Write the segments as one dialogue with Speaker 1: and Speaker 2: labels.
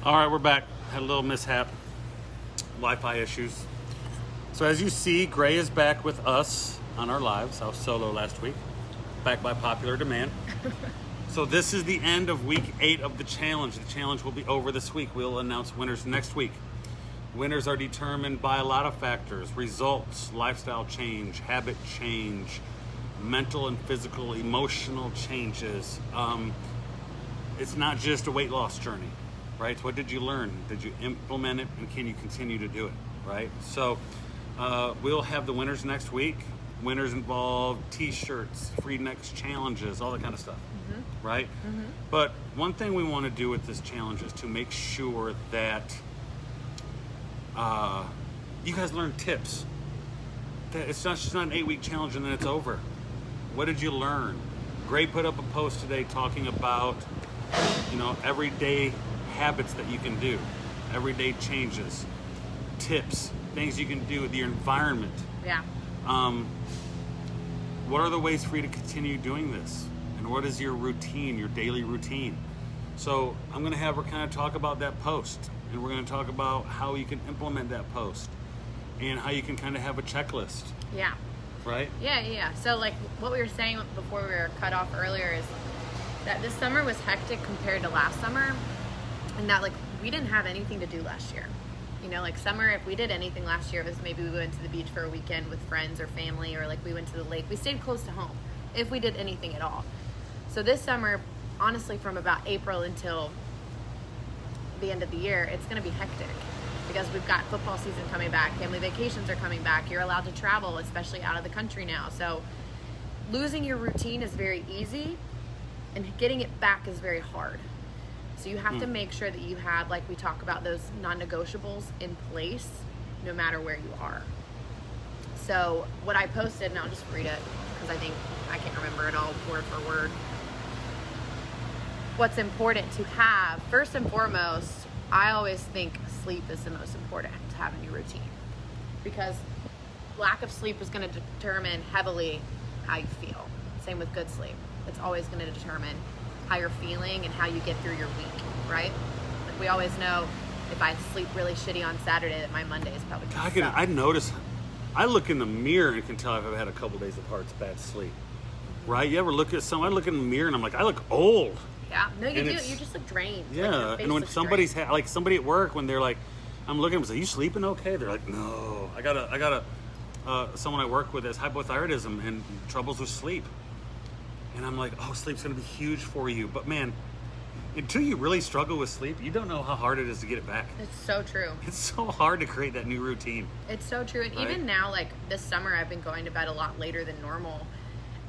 Speaker 1: All right, we're back. Had a little mishap. Wi-Fi issues. So as you see, Gray is back with us on our lives. I was solo last week. Back by popular demand. So this is the end of week 8 of the challenge. The challenge will be over this week. We'll announce winners next week. Winners are determined by a lot of factors: results, lifestyle change, habit change, mental and physical, emotional changes. It's not just a weight loss journey, right? What did you learn? Did you implement it? And can you continue to do it, right? So we'll have the winners next week. Winners involve t-shirts, free next challenges, all that kind of stuff, right? But one thing we want to do with this challenge is to make sure that you guys learn tips. That it's not just not an 8-week challenge and then it's over. What did you learn? Gray put up a post today talking about, everyday habits that you can do, everyday changes, tips, things you can do with your environment.
Speaker 2: Yeah.
Speaker 1: What are the ways for you to continue doing this? And what is your routine, your daily routine? So I'm going to have her kind of talk about that post, and we're going to talk about how you can implement that post and how you can kind of have a checklist.
Speaker 2: Yeah.
Speaker 1: Right?
Speaker 2: Yeah. So like what we were saying before we were cut off earlier is that this summer was hectic compared to last summer, and that like we didn't have anything to do last year. Like summer, if we did anything last year, it was maybe we went to the beach for a weekend with friends or family, or like we went to the lake. We stayed close to home if we did anything at all. So this summer, honestly, from about April until the end of the year, it's going to be hectic because we've got football season coming back, family vacations are coming back, you're allowed to travel, especially out of the country now. So losing your routine is very easy and getting it back is very hard. So you have to make sure that you have, like we talk about, those non-negotiables in place no matter where you are. So what I posted, and I'll just read it because I think I can't remember it all word for word. What's important to have, first and foremost, I always think sleep is the most important to have in your routine, because lack of sleep is going to determine heavily how you feel. Same with good sleep. It's always going to determine how you're feeling and how you get through your week, right? Like we always know if I sleep really shitty on Saturday that my Monday is probably going to suck.
Speaker 1: I notice, I look in the mirror and can tell if I've had a couple days of bad sleep, right? You ever look at someone, I look in the mirror and I'm like, I look old.
Speaker 2: Yeah, no, you do. You just look drained.
Speaker 1: Yeah,
Speaker 2: like
Speaker 1: and when somebody's like somebody at work, when they're like, I'm looking at them, like, you sleeping okay? They're like, no, I got someone I work with has hypothyroidism and troubles with sleep. And I'm like, oh, sleep's going to be huge for you. But man, until you really struggle with sleep, you don't know how hard it is to get it back.
Speaker 2: It's so true.
Speaker 1: It's so hard to create that new routine.
Speaker 2: It's so true. And even now, like this summer, I've been going to bed a lot later than normal.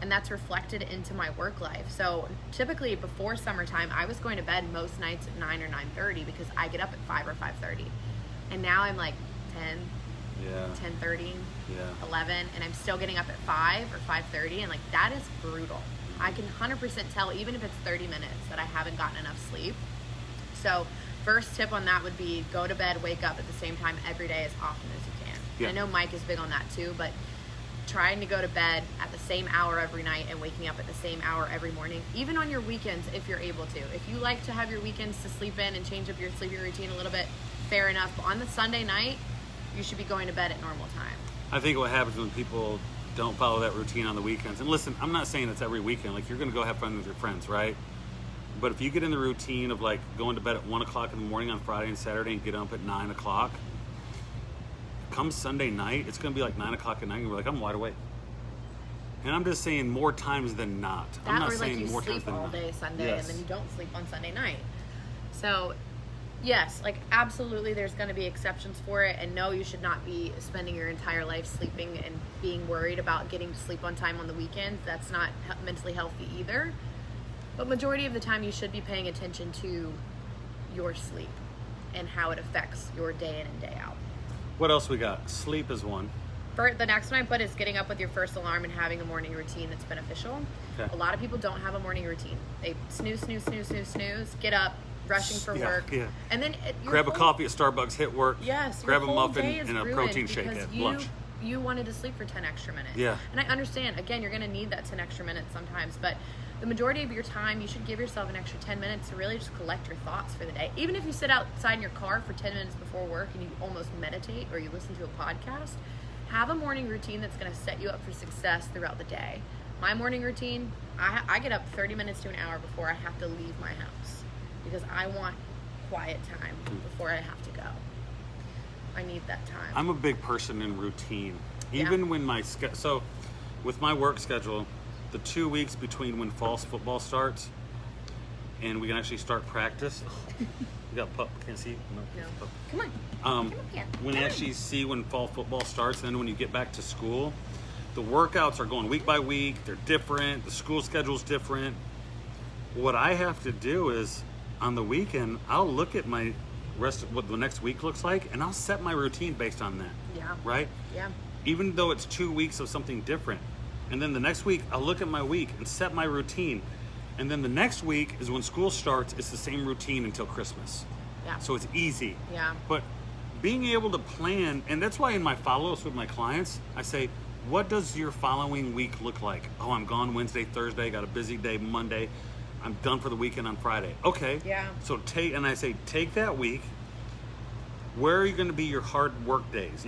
Speaker 2: And that's reflected into my work life. So typically before summertime, I was going to bed most nights at 9 or 9:30 because I get up at 5 or 5:30. And now I'm like 10, 10:30, 11, and I'm still getting up at 5 or 5:30. And like that is brutal. I can 100% tell, even if it's 30 minutes, that I haven't gotten enough sleep. So first tip on that would be go to bed, wake up at the same time every day as often as you can. Yeah. I know Mike is big on that too, but trying to go to bed at the same hour every night and waking up at the same hour every morning, even on your weekends if you're able to. If you like to have your weekends to sleep in and change up your sleeping routine a little bit, fair enough. But on the Sunday night, you should be going to bed at normal time.
Speaker 1: I think what happens when people don't follow that routine on the weekends, and listen, I'm not saying it's every weekend, like you're going to go have fun with your friends, right? But if you get in the routine of like going to bed at 1 o'clock in the morning on Friday and Saturday and get up at 9 o'clock, come Sunday night, it's going to be like 9 o'clock at night and you're like, I'm wide awake. And I'm just saying more times than not. I'm not saying more times than not.
Speaker 2: Or like you sleep all day Sunday and then you don't sleep on Sunday night. So yes, like absolutely there's going to be exceptions for it, and no, you should not be spending your entire life sleeping and being worried about getting to sleep on time on the weekends. That's not mentally healthy either. But majority of the time you should be paying attention to your sleep and how it affects your day in and day out.
Speaker 1: What else we got? Sleep is one.
Speaker 2: The next one I put is getting up with your first alarm and having a morning routine that's beneficial. Okay. A lot of people don't have a morning routine. They snooze, get up, rushing for work. Yeah. And then
Speaker 1: grab a coffee at Starbucks, hit work.
Speaker 2: Yes.
Speaker 1: Grab a muffin and a protein shake at lunch.
Speaker 2: You wanted to sleep for 10 extra minutes.
Speaker 1: Yeah.
Speaker 2: And I understand, again, you're going to need that 10 extra minutes sometimes, but the majority of your time, you should give yourself an extra 10 minutes to really just collect your thoughts for the day. Even if you sit outside in your car for 10 minutes before work and you almost meditate or you listen to a podcast, have a morning routine that's going to set you up for success throughout the day. My morning routine, I get up 30 minutes to an hour before I have to leave my house because I want quiet time before I have to go. I need that time.
Speaker 1: I'm a big person in routine. Even when so with my work schedule, the 2 weeks between when fall football starts and we can actually start practice. You got pup, can't see?
Speaker 2: No.
Speaker 1: Pup.
Speaker 2: Come on. Come up here.
Speaker 1: When you actually see when fall football starts, and then when you get back to school, the workouts are going week by week. They're different. The school schedule's different. What I have to do is on the weekend, I'll look at my rest of what the next week looks like, and I'll set my routine based on that.
Speaker 2: Yeah.
Speaker 1: Right?
Speaker 2: Yeah.
Speaker 1: Even though it's 2 weeks of something different. And then the next week, I'll look at my week and set my routine. And then the next week is when school starts. It's the same routine until Christmas.
Speaker 2: Yeah.
Speaker 1: So it's easy.
Speaker 2: Yeah.
Speaker 1: But being able to plan, and that's why in my follow-ups with my clients, I say, what does your following week look like? Oh, I'm gone Wednesday, Thursday, got a busy day Monday. I'm done for the weekend on Friday. Okay.
Speaker 2: Yeah.
Speaker 1: So take that week. Where are you going to be your hard work days?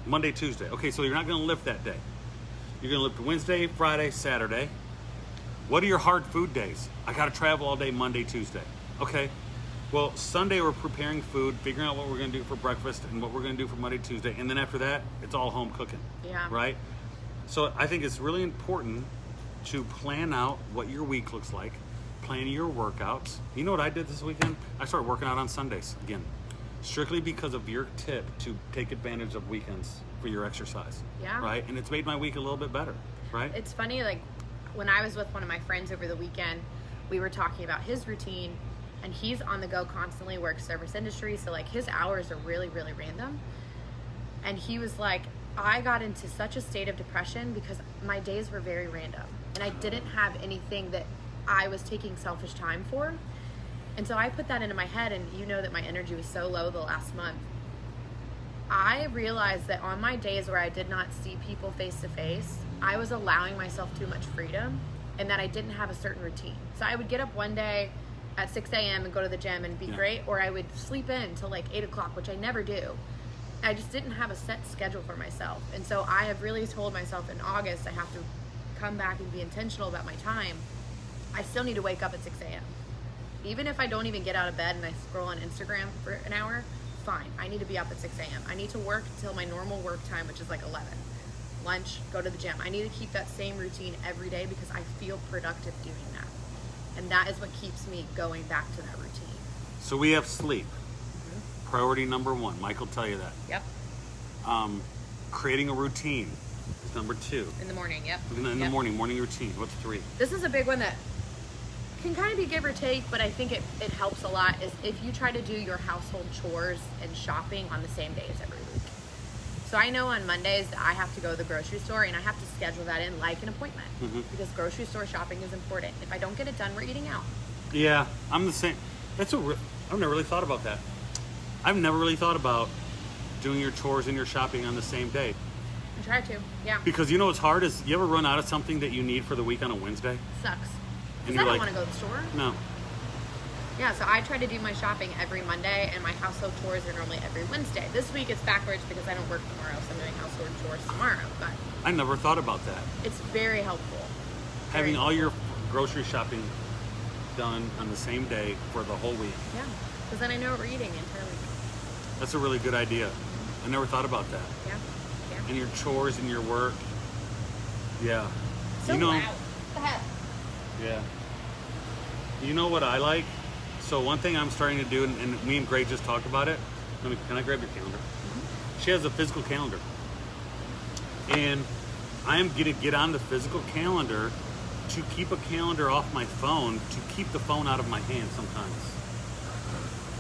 Speaker 1: Monday, Tuesday. Okay, so you're not going to lift that day. You're going to lift Wednesday, Friday, Saturday. What are your hard food days? I got to travel all day Monday, Tuesday. Okay. Well, Sunday we're preparing food, figuring out what we're going to do for breakfast and what we're going to do for Monday, Tuesday. And then after that, it's all home cooking.
Speaker 2: Yeah.
Speaker 1: Right? So I think it's really important to plan out what your week looks like, plan your workouts. You know what I did this weekend? I started working out on Sundays again. Strictly because of your tip to take advantage of weekends for your exercise.
Speaker 2: Yeah.
Speaker 1: Right? And it's made my week a little bit better. Right?
Speaker 2: It's funny, like when I was with one of my friends over the weekend, we were talking about his routine, and he's on the go constantly, works service industry, so like his hours are really, really random. And he was like, I got into such a state of depression because my days were very random and I didn't have anything that I was taking selfish time for. And so I put that into my head, and you know that my energy was so low the last month. I realized that on my days where I did not see people face to face, I was allowing myself too much freedom and that I didn't have a certain routine. So I would get up one day at 6 a.m. and go to the gym and be great, or I would sleep in till like 8 o'clock, which I never do. I just didn't have a set schedule for myself. And so I have really told myself in August I have to come back and be intentional about my time. I still need to wake up at 6 a.m. Even if I don't even get out of bed and I scroll on Instagram for an hour, fine. I need to be up at 6 a.m. I need to work till my normal work time, which is like 11. Lunch, go to the gym. I need to keep that same routine every day because I feel productive doing that. And that is what keeps me going back to that routine.
Speaker 1: So we have sleep. Mm-hmm. Priority number one. Mike will tell you that.
Speaker 2: Yep.
Speaker 1: Creating a routine is number two.
Speaker 2: In the morning, yep.
Speaker 1: In the morning routine. What's three?
Speaker 2: This is a big one that can kind of be give or take, but I think it helps a lot, is if you try to do your household chores and shopping on the same days every week. So I know on Mondays I have to go to the grocery store and I have to schedule that in like an appointment because grocery store shopping is important. If I don't get it done, we're eating out.
Speaker 1: Yeah, I'm the same. I've never really thought about that. I've never really thought about doing your chores and your shopping on the same day.
Speaker 2: I try to, yeah.
Speaker 1: Because you know what's hard is you ever run out of something that you need for the week on a Wednesday?
Speaker 2: Sucks.
Speaker 1: And
Speaker 2: Because I don't want to go to the store.
Speaker 1: No.
Speaker 2: Yeah, so I try to do my shopping every Monday, and my household chores are normally every Wednesday. This week it's backwards because I don't work tomorrow, so I'm doing household chores tomorrow. But
Speaker 1: I never thought about that.
Speaker 2: it's very helpful.
Speaker 1: Having all your grocery shopping done on the same day for the whole week.
Speaker 2: Yeah, because then I know what we're eating the entire week.
Speaker 1: That's a really good idea. I never thought about that.
Speaker 2: Yeah, yeah.
Speaker 1: And your chores and your work. Yeah.
Speaker 2: So loud. What the heck?
Speaker 1: Yeah. You know what I like? So one thing I'm starting to do, and me and Gray just talked about it. Can I grab your calendar? Mm-hmm. She has a physical calendar. And I am going to get on the physical calendar to keep a calendar off my phone, to keep the phone out of my hand sometimes.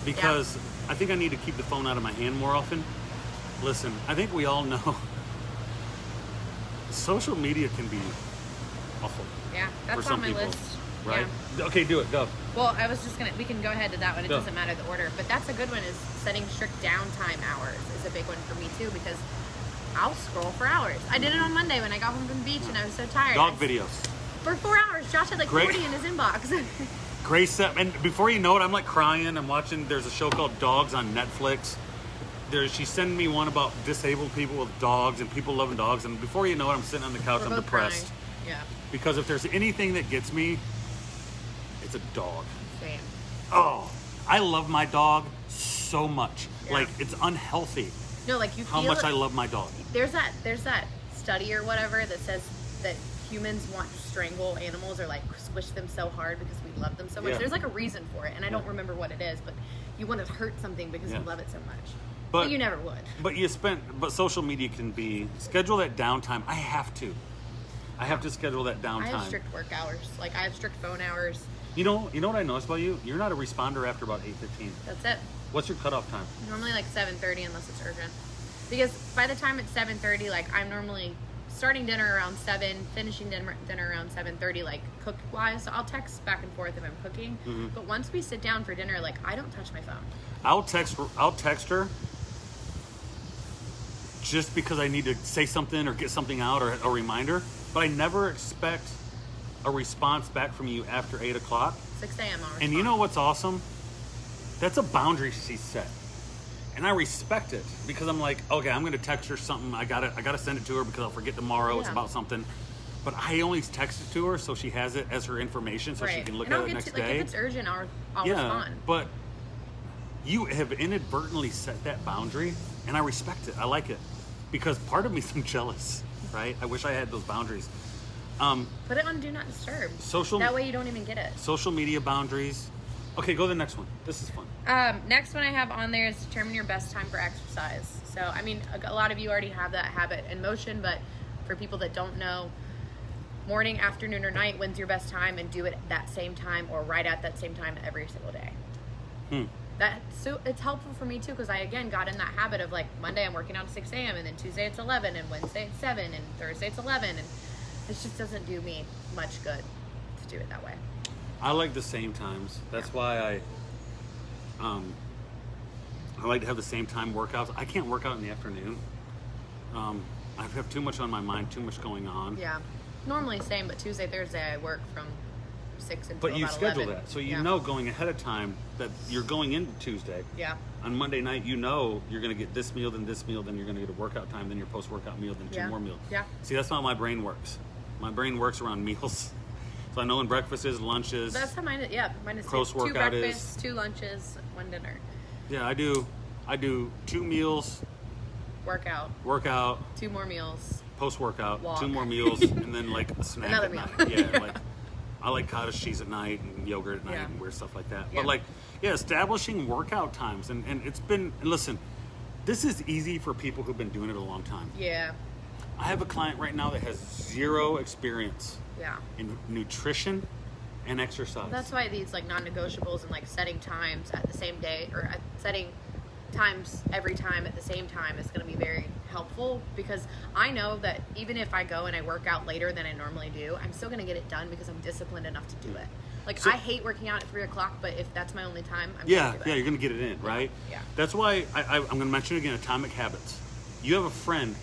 Speaker 1: Because I think I need to keep the phone out of my hand more often. Listen, I think we all know social media can be awful.
Speaker 2: Yeah,
Speaker 1: for
Speaker 2: that's
Speaker 1: some
Speaker 2: on my
Speaker 1: people,
Speaker 2: list.
Speaker 1: right?
Speaker 2: Yeah.
Speaker 1: Okay, do it. Go.
Speaker 2: Well, I was just we can go ahead to that one. It
Speaker 1: Go.
Speaker 2: doesn't matter the order. But that's a good one, is setting strict downtime hours is a big one for me too, because I'll scroll for hours. I did it on Monday when I got home from the beach and I was so tired.
Speaker 1: Dog videos.
Speaker 2: For 4 hours, Josh had like
Speaker 1: Great.
Speaker 2: 40 in his inbox.
Speaker 1: Grace said, and before you know it, I'm like crying. I'm watching, there's a show called Dogs on Netflix. She's sending me one about disabled people with dogs and people loving dogs. And before you know it, I'm sitting on the couch,
Speaker 2: We're
Speaker 1: I'm
Speaker 2: both
Speaker 1: depressed.
Speaker 2: crying. Yeah.
Speaker 1: Because if there's anything that gets me, it's a dog.
Speaker 2: Same.
Speaker 1: Oh, I love my dog so much.
Speaker 2: Yeah.
Speaker 1: Like, it's unhealthy
Speaker 2: No, like you
Speaker 1: how
Speaker 2: feel
Speaker 1: much
Speaker 2: it.
Speaker 1: I love my dog.
Speaker 2: There's that study or whatever that says that humans want to strangle animals or like squish them so hard because we love them so much.
Speaker 1: Yeah.
Speaker 2: There's like a reason for it, and I don't remember what it is, but you want to hurt something because you love it so much. But you never would.
Speaker 1: But social media can be, schedule that downtime. I have to schedule that downtime.
Speaker 2: I have strict work hours. Like I have strict phone hours.
Speaker 1: You know what I noticed about you? You're not a responder after about 8:15.
Speaker 2: That's it.
Speaker 1: What's your cutoff time?
Speaker 2: Normally like 7:30 unless it's urgent. Because by the time it's 7:30, like I'm normally starting dinner around 7, finishing dinner around 7:30, like cook wise. So I'll text back and forth if I'm cooking.
Speaker 1: Mm-hmm.
Speaker 2: But once we sit down for dinner, like I don't touch my phone.
Speaker 1: I'll text her just because I need to say something or get something out or a reminder. But I never expect a response back from you after 8 o'clock.
Speaker 2: 6 a.m.
Speaker 1: And you know what's awesome? That's a boundary she set. And I respect it because I'm like, okay, I'm going to text her something. I gotta send it to her because I'll forget tomorrow. It's about something. But I only text it to her so she has it as her information so she can look at it next day.
Speaker 2: Like if it's urgent, I'll respond.
Speaker 1: But you have inadvertently set that boundary, and I respect it. I like it because part of me's I'm jealous, right? I wish I had those boundaries.
Speaker 2: Put it on Do Not Disturb.
Speaker 1: Social.
Speaker 2: That way you don't even get it.
Speaker 1: Social media boundaries. Okay, go to the next one. This is fun.
Speaker 2: Next one I have on there is determine your best time for exercise. So, I mean, a lot of you already have that habit in motion, but for people that don't know, morning, afternoon, or night, when's your best time, and do it at that same time or right at that same time every single day. So it's helpful for me too because I again got in that habit of like Monday I'm working out at 6 a.m. and then Tuesday it's 11 and Wednesday it's 7 and Thursday it's 11 and it just doesn't do me much good to do it that way.
Speaker 1: I like the same times. That's why I like to have the same time workouts. I can't work out in the afternoon. I have too much on my mind, too much going on.
Speaker 2: Yeah, normally same, but Tuesday, Thursday I work from 6 until
Speaker 1: But you
Speaker 2: about
Speaker 1: schedule
Speaker 2: 11.
Speaker 1: that, so you know going ahead of time that you're going into Tuesday.
Speaker 2: Yeah.
Speaker 1: On Monday night, you know you're going to get this meal, then you're going to get a workout time, then your post-workout meal, then 2 more meals.
Speaker 2: Yeah.
Speaker 1: See, that's not how my brain works. My brain works around meals. So I know when breakfast is, lunch is.
Speaker 2: That's how mine is. Yeah, mine is
Speaker 1: Post-workout
Speaker 2: 2 breakfasts,
Speaker 1: is.
Speaker 2: 2 lunches, 1 dinner.
Speaker 1: Yeah, I do 2 meals. Workout.
Speaker 2: 2 more meals.
Speaker 1: Post-workout.
Speaker 2: Walk.
Speaker 1: 2 more meals, and then like a snack
Speaker 2: Another
Speaker 1: at
Speaker 2: meal.
Speaker 1: night. Yeah, like I like cottage cheese at night and yogurt at night and weird stuff like that.
Speaker 2: Yeah.
Speaker 1: But establishing workout times and it's been, and listen, this is easy for people who've been doing it a long time.
Speaker 2: Yeah.
Speaker 1: I have a client right now that has 0 experience in nutrition and exercise.
Speaker 2: That's why these like non-negotiables and like setting times at the same day or setting times every time at the same time is going to be very helpful because I know that even if I go and I work out later than I normally do, I'm still going to get it done because I'm disciplined enough to do it. Like I hate working out at 3 o'clock, but if that's my only time, I'm going to do it.
Speaker 1: Yeah, you're going to get it in, right?
Speaker 2: Yeah.
Speaker 1: That's why I'm going to mention again Atomic Habits. You have a friend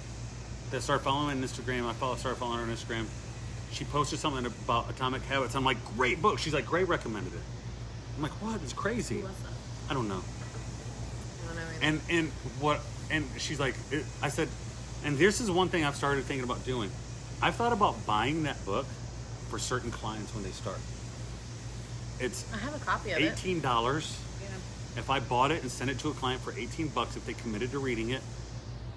Speaker 1: that started following me on Instagram. Started following her on Instagram. She posted something about Atomic Habits. I'm like, great book. She's like, Gray recommended it. I'm like, what? It's crazy.
Speaker 2: Who was that?
Speaker 1: I don't know.
Speaker 2: I don't know either.
Speaker 1: And she's like, I said, and this is one thing I've started thinking about doing. I've thought about buying that book for certain clients when they start. It's
Speaker 2: I have a copy of it.
Speaker 1: $18.
Speaker 2: Yeah.
Speaker 1: If I bought it and sent it to a client for $18 if they committed to reading it,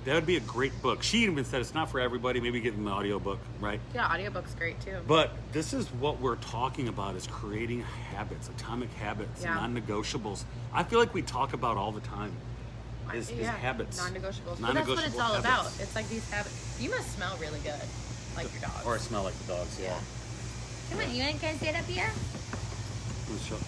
Speaker 1: that would be a great book. She even said it's not for everybody. Maybe give them the audiobook, right?
Speaker 2: Yeah, audiobook's great too.
Speaker 1: But this is what we're talking about is creating habits, atomic habits, non-negotiables. I feel like we talk about all the time is habits.
Speaker 2: Non-negotiables. But that's what it's all about. It's like these habits. You must smell really good, like your dogs.
Speaker 1: Or I smell like the dogs, yeah.
Speaker 2: Come on, you want to sit up here?
Speaker 1: Come show.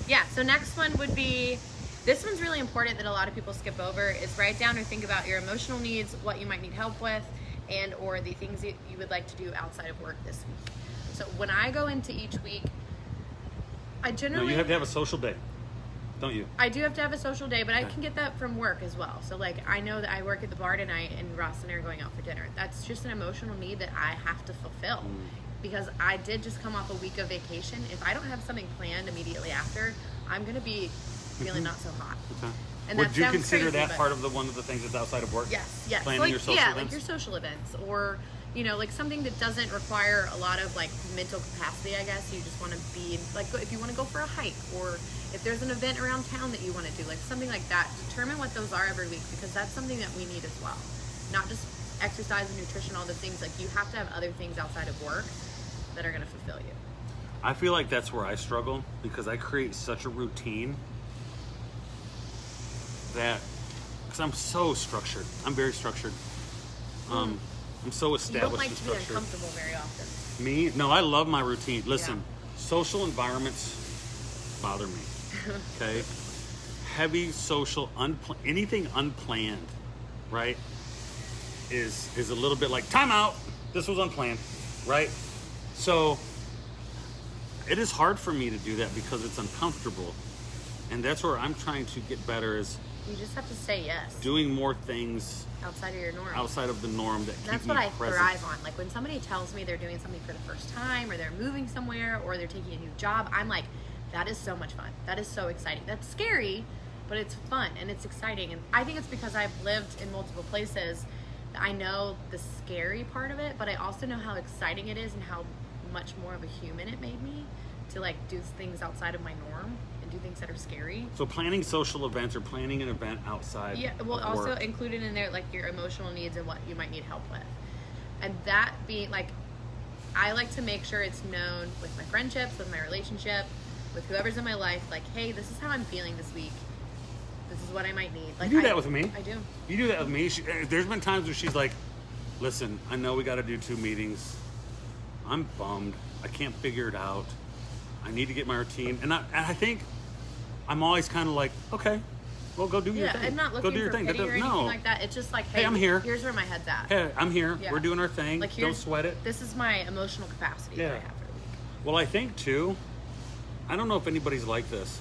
Speaker 2: Yeah, so next one would be, this one's really important that a lot of people skip over, is write down or think about your emotional needs, what you might need help with, and or the things that you would like to do outside of work this week. So when I go into each week, I generally...
Speaker 1: No, you have to have a social day. don't you?
Speaker 2: I do have to have a social day, but I
Speaker 1: Okay.
Speaker 2: can get that from work as well. So, like, I know that I work at the bar tonight and Ross and I are going out for dinner. That's just an emotional need that I have to fulfill. Because I did just come off a week of vacation. If I don't have something planned immediately after, I'm going to be feeling not so hot.
Speaker 1: Okay.
Speaker 2: And
Speaker 1: Would
Speaker 2: that
Speaker 1: you
Speaker 2: sounds
Speaker 1: consider
Speaker 2: crazy,
Speaker 1: that
Speaker 2: but-
Speaker 1: part of one of the things that's outside of work?
Speaker 2: Yes.
Speaker 1: Planning
Speaker 2: like,
Speaker 1: your social
Speaker 2: yeah,
Speaker 1: events?
Speaker 2: like your social events, or like something that doesn't require a lot of like mental capacity. I guess you just want to be like, if you want to go for a hike, or if there's an event around town that you want to do, like something like that. Determine what those are every week, because that's something that we need as well. Not just exercise and nutrition, all the things. Like, you have to have other things outside of work that are going to fulfill you.
Speaker 1: I feel like that's where I struggle, because I create such a routine that, because I'm so structured. I'm very structured. I'm so
Speaker 2: You
Speaker 1: established
Speaker 2: don't like
Speaker 1: and
Speaker 2: to be
Speaker 1: structured.
Speaker 2: uncomfortable very often.
Speaker 1: Me? No, I love my routine. Listen,
Speaker 2: Yeah.
Speaker 1: social environments bother me. Okay? Heavy social, anything unplanned, right, is a little bit like, time out. This was unplanned, right? So it is hard for me to do that because it's uncomfortable. And that's where I'm trying to get better, is
Speaker 2: You just have to say yes
Speaker 1: doing more things
Speaker 2: outside of your norm.
Speaker 1: outside of the norm that keep
Speaker 2: That's
Speaker 1: me
Speaker 2: what I
Speaker 1: present.
Speaker 2: thrive on. Like, when somebody tells me they're doing something for the first time, or they're moving somewhere, or they're taking a new job, I'm like, that is so much fun. That is so exciting. That's scary, but it's fun and it's exciting. And I think it's because I've lived in multiple places that I know the scary part of it, but I also know how exciting it is and how much more of a human it made me to like do things outside of my norm and do things that are scary.
Speaker 1: So planning social events or planning an event outside
Speaker 2: Yeah, well,
Speaker 1: of
Speaker 2: also
Speaker 1: work.
Speaker 2: included in there like your emotional needs and what you might need help with. And that being like, I like to make sure it's known with my friendships, with my relationship, with whoever's in my life, like, hey, this is how I'm feeling this week. This is what I might need. Like,
Speaker 1: You do that with me.
Speaker 2: I do.
Speaker 1: You do that with me. There's been times where she's like, listen, I know we got to do 2 meetings. I'm bummed. I can't figure it out. I need to get my routine. And I think I'm always kind of like, okay, well, go do your
Speaker 2: Yeah,
Speaker 1: thing.
Speaker 2: I'm not
Speaker 1: Go
Speaker 2: looking
Speaker 1: do your
Speaker 2: for
Speaker 1: thing.
Speaker 2: pity or anything
Speaker 1: No.
Speaker 2: like that. It's just like, hey,
Speaker 1: I'm here.
Speaker 2: Here's where my head's at.
Speaker 1: Hey, I'm here.
Speaker 2: Yeah.
Speaker 1: We're doing our thing.
Speaker 2: Like,
Speaker 1: Don't sweat it.
Speaker 2: This is my emotional capacity that I
Speaker 1: Yeah.
Speaker 2: have for the week.
Speaker 1: Well, I think too, I don't know if anybody's like this.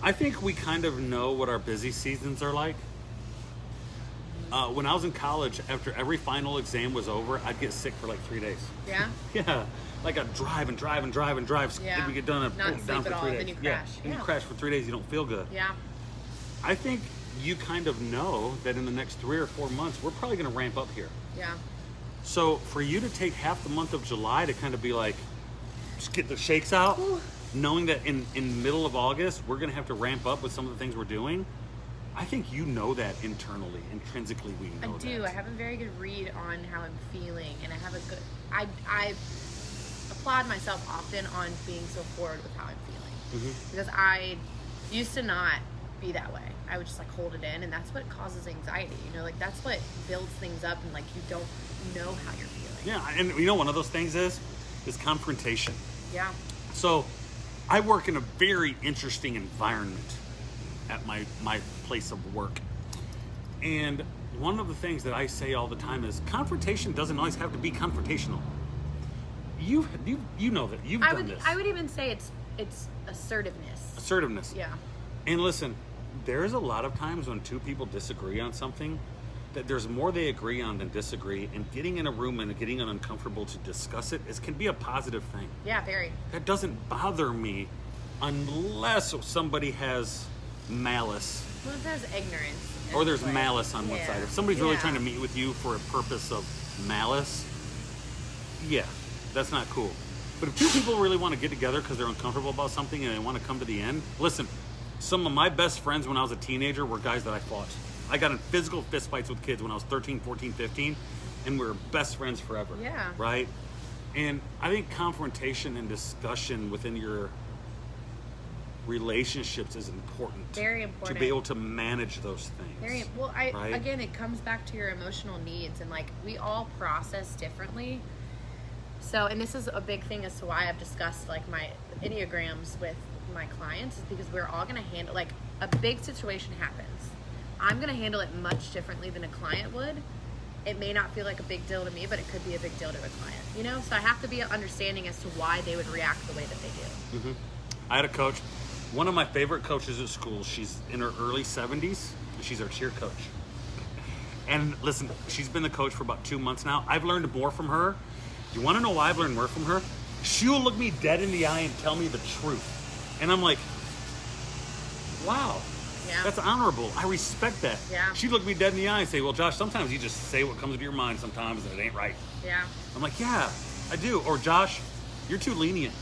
Speaker 1: I think we kind of know what our busy seasons are like. When I was in college, after every final exam was over, I'd get sick for like 3 days.
Speaker 2: Yeah?
Speaker 1: Yeah, like I'd drive and drive and drive and drive.
Speaker 2: Yeah.
Speaker 1: We get done and
Speaker 2: Not
Speaker 1: boom,
Speaker 2: sleep
Speaker 1: down
Speaker 2: at
Speaker 1: for
Speaker 2: all,
Speaker 1: 3
Speaker 2: then
Speaker 1: days.
Speaker 2: you
Speaker 1: Yeah,
Speaker 2: crash.
Speaker 1: and
Speaker 2: Yeah.
Speaker 1: you crash for 3 days. You don't feel good.
Speaker 2: Yeah.
Speaker 1: I think you kind of know that in the next 3 or 4 months, we're probably going to ramp up here.
Speaker 2: Yeah.
Speaker 1: So for you to take half the month of July to kind of be like, just get the shakes out, knowing that in middle of August, we're going to have to ramp up with some of the things we're doing. I think you know that internally, intrinsically we know
Speaker 2: I do.
Speaker 1: that.
Speaker 2: I have a very good read on how I'm feeling, and I have a good. I applaud myself often on being so forward with how I'm feeling, because I used to not be that way. I would just like hold it in, and that's what causes anxiety. Like that's what builds things up, and like you don't know how you're feeling.
Speaker 1: Yeah, and you know one of those things is confrontation.
Speaker 2: Yeah.
Speaker 1: So I work in a very interesting environment at my place of work. And one of the things that I say all the time is confrontation doesn't always have to be confrontational. You know that. You've done this.
Speaker 2: I would even say it's assertiveness.
Speaker 1: Assertiveness.
Speaker 2: Yeah.
Speaker 1: And listen, there's a lot of times when 2 people disagree on something that there's more they agree on than disagree, and getting in a room and getting uncomfortable to discuss it can be a positive thing.
Speaker 2: Yeah, very.
Speaker 1: That doesn't bother me unless somebody has malice
Speaker 2: Well, there's ignorance.
Speaker 1: or there's
Speaker 2: like,
Speaker 1: malice on one
Speaker 2: yeah.
Speaker 1: side. If somebody's really
Speaker 2: Yeah.
Speaker 1: trying to meet with you for a purpose of malice, yeah, that's not cool. But if 2 people really want to get together because they're uncomfortable about something and they want to come to the end, listen, some of my best friends when I was a teenager were guys that I fought. I got in physical fistfights with kids when I was 13, 14, 15, and we were best friends forever.
Speaker 2: Yeah.
Speaker 1: Right? And I think confrontation and discussion within your relationships is important.
Speaker 2: Very important.
Speaker 1: To be able to manage those things.
Speaker 2: Very well.
Speaker 1: Right?
Speaker 2: Again, it comes back to your emotional needs, and like we all process differently. So, and this is a big thing as to why I've discussed like my Enneagrams with my clients, is because we're all going to handle like a big situation happens. I'm going to handle it much differently than a client would. It may not feel like a big deal to me, but it could be a big deal to a client. So I have to be understanding as to why they would react the way that they do.
Speaker 1: I had a coach. One of my favorite coaches at school, she's in her early 70s, and she's our cheer coach. And listen, she's been the coach for about 2 months now. I've learned more from her. You want to know why I've learned more from her? She'll look me dead in the eye and tell me the truth. And I'm like, wow, that's honorable. I respect that.
Speaker 2: Yeah.
Speaker 1: She'd look me dead in the eye and say, well, Josh, sometimes you just say what comes to your mind sometimes and it ain't right.
Speaker 2: Yeah.
Speaker 1: I'm like, yeah, I do. Or Josh, you're too lenient.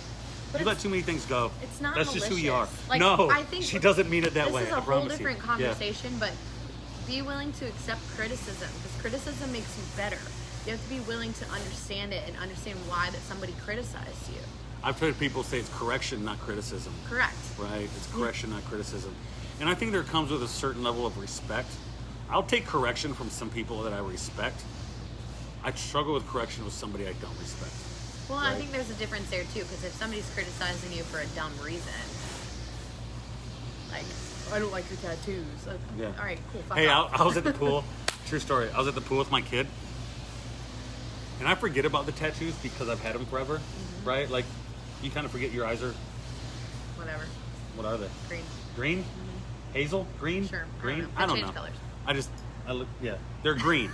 Speaker 2: But
Speaker 1: you let too many things go.
Speaker 2: It's not
Speaker 1: That's
Speaker 2: malicious.
Speaker 1: just who you are.
Speaker 2: Like,
Speaker 1: no,
Speaker 2: I think
Speaker 1: she doesn't mean it that way.
Speaker 2: This is a whole different conversation,
Speaker 1: Yeah.
Speaker 2: but be willing to accept criticism, because criticism makes you better. You have to be willing to understand it and understand why that somebody criticized you.
Speaker 1: I've heard people say it's correction, not criticism.
Speaker 2: Correct.
Speaker 1: Right? It's correction, not criticism. And I think there comes with a certain level of respect. I'll take correction from some people that I respect. I struggle with correction with somebody I don't respect.
Speaker 2: Well,
Speaker 1: Right.
Speaker 2: I think there's a difference there too, because if somebody's criticizing you for a dumb reason, like, I don't like your tattoos. Like,
Speaker 1: Yeah.
Speaker 2: All right, cool. Fuck
Speaker 1: Hey,
Speaker 2: off.
Speaker 1: I was at the pool. True story. I was at the pool with my kid. And I forget about the tattoos because I've had them forever.
Speaker 2: Mm-hmm.
Speaker 1: Right? Like, you kind of forget your eyes are,
Speaker 2: Whatever.
Speaker 1: what are they?
Speaker 2: Green.
Speaker 1: Green?
Speaker 2: Mm-hmm.
Speaker 1: Hazel? Green?
Speaker 2: Sure.
Speaker 1: Green?
Speaker 2: I
Speaker 1: I don't
Speaker 2: change
Speaker 1: know.
Speaker 2: colors.
Speaker 1: I look, yeah. They're green.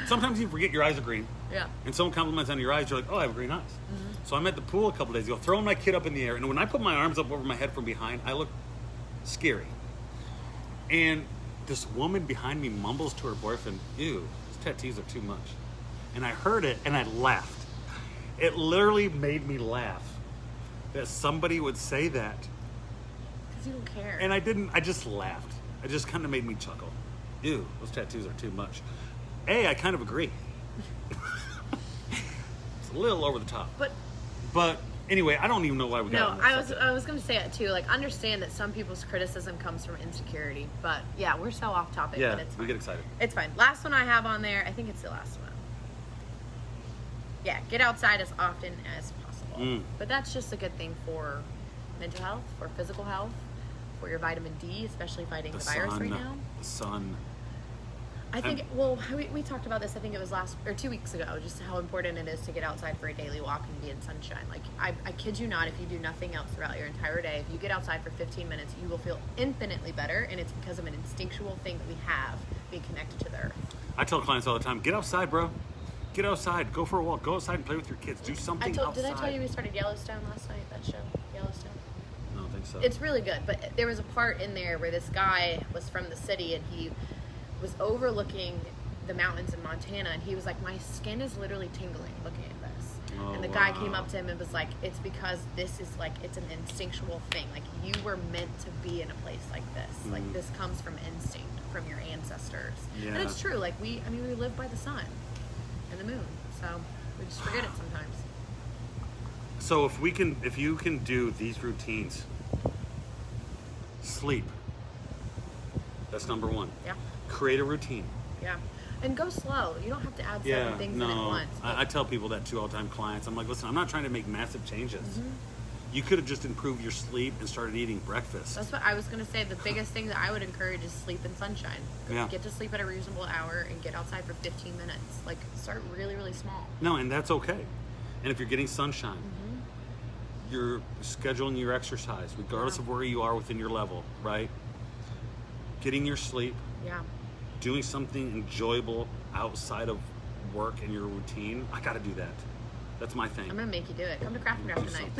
Speaker 1: Sometimes you forget your eyes are green.
Speaker 2: Yeah.
Speaker 1: And someone compliments on your eyes, you're like, oh, I have green eyes.
Speaker 2: Mm-hmm.
Speaker 1: So I'm at the pool a couple days ago, throwing my kid up in the air. And when I put my arms up over my head from behind, I look scary. And this woman behind me mumbles to her boyfriend, ew, these tattoos are too much. And I heard it and I laughed. It literally made me laugh that somebody would say that.
Speaker 2: Because you don't care.
Speaker 1: And I just laughed. It just kind of made me chuckle. Ew, those tattoos are too much. I kind of agree. It's a little over the top. But anyway, I don't even know why we got on this subject.
Speaker 2: I was going to say it too. Like, understand that some people's criticism comes from insecurity. But yeah, we're so off topic.
Speaker 1: Yeah,
Speaker 2: but it's
Speaker 1: we
Speaker 2: fine.
Speaker 1: get excited.
Speaker 2: It's fine. Last one I have on there, I think it's the last one. Yeah, get outside as often as possible. But that's just a good thing for mental health, for physical health, for your vitamin D, especially fighting the virus right now.
Speaker 1: The sun.
Speaker 2: I think, we talked about this, I think it was 2 weeks ago, just how important it is to get outside for a daily walk and be in sunshine. Like, I kid you not, if you do nothing else throughout your entire day, if you get outside for 15 minutes, you will feel infinitely better, and it's because of an instinctual thing that we have, being connected to the earth.
Speaker 1: I tell clients all the time, get outside, bro. Get outside. Go for a walk. Go outside and play with your kids. Do something outside.
Speaker 2: Did I tell you we started Yellowstone last night, that show? Yellowstone?
Speaker 1: I don't think so.
Speaker 2: It's really good, but there was a part in there where this guy was from the city, and he was overlooking the mountains in Montana, and he was like, my skin is literally tingling looking at this. And the guy came up to him and was like, it's because this is like, it's an instinctual thing. Like, you were meant to be in a place like this. Like, this comes from instinct, from your ancestors.
Speaker 1: Yeah.
Speaker 2: And it's true. Like, we live by the sun and the moon, so we just forget it sometimes.
Speaker 1: So if you can do these routines, sleep. That's number one.
Speaker 2: Yeah.
Speaker 1: Create a routine.
Speaker 2: Yeah. And go slow. You don't have to add 7 things in at once.
Speaker 1: I tell people that too all the time, clients. I'm like, listen, I'm not trying to make massive changes. You could have just improved your sleep and started eating breakfast.
Speaker 2: That's what I was going to say. The biggest thing that I would encourage is sleep in sunshine.
Speaker 1: Yeah.
Speaker 2: Get to sleep at a reasonable hour and get outside for 15 minutes. Like, start really, really small.
Speaker 1: No, and that's okay. And if you're getting sunshine, you're scheduling your exercise, regardless of where you are within your level, right? Getting your sleep.
Speaker 2: Yeah.
Speaker 1: Doing something enjoyable outside of work and your routine. I got to do that. That's my thing.
Speaker 2: I'm going to make you do it. Come to Craft and Craft
Speaker 1: Do
Speaker 2: tonight.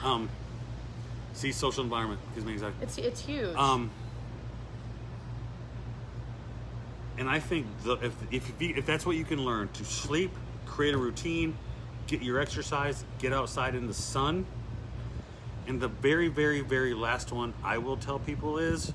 Speaker 1: something. See, social environment gives me anxiety.
Speaker 2: It's huge.
Speaker 1: And I think if that's what you can learn, to sleep, create a routine, get your exercise, get outside in the sun. And the very, very, very last one I will tell people is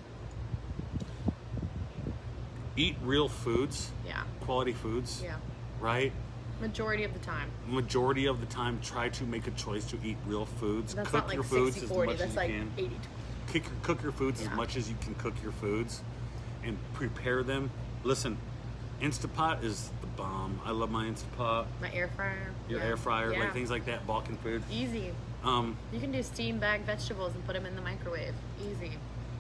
Speaker 1: eat real foods.
Speaker 2: Yeah.
Speaker 1: Quality foods.
Speaker 2: Yeah.
Speaker 1: Right?
Speaker 2: Majority of the time.
Speaker 1: Majority of the time, try to make a choice to eat real foods.
Speaker 2: That's
Speaker 1: Cook
Speaker 2: not like
Speaker 1: your foods
Speaker 2: 60-40.
Speaker 1: as much
Speaker 2: That's
Speaker 1: as
Speaker 2: like
Speaker 1: you can.
Speaker 2: 80-20.
Speaker 1: Cook your foods as much as you can cook your foods and prepare them. Listen, Instapot is the bomb. I love my Instapot.
Speaker 2: My air fryer.
Speaker 1: Your air fryer, like things like that, Balkan food.
Speaker 2: Easy. You can do steam bag vegetables and put them in the microwave. Easy.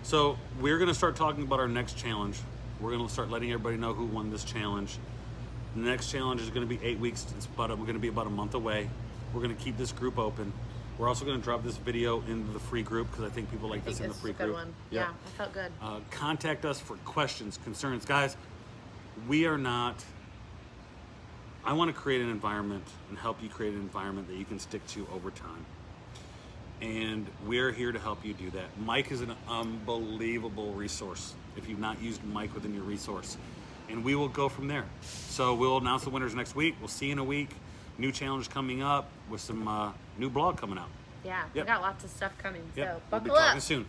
Speaker 1: So we're going to start talking about our next challenge. We're going to start letting everybody know who won this challenge. The next challenge is going to be 8 weeks. We're going to be about a month away. We're going to keep this group open. We're also going to drop this video into the free group because I think people like this in the free
Speaker 2: this is a good
Speaker 1: group.
Speaker 2: one. Yeah, I felt good.
Speaker 1: Contact us for questions, concerns. Guys, we are not... I want to create an environment and help you create an environment that you can stick to over time. And we're here to help you do that. Mike is an unbelievable resource if you've not used Mike within your resource. And we will go from there. So we'll announce the winners next week. We'll see you in a week. New challenge coming up with some new blog coming out.
Speaker 2: Yeah,
Speaker 1: Yep.
Speaker 2: we got lots of stuff coming.
Speaker 1: Yep.
Speaker 2: So
Speaker 1: We'll be
Speaker 2: buckle
Speaker 1: talking
Speaker 2: up.
Speaker 1: soon.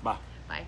Speaker 1: Bye.
Speaker 2: Bye.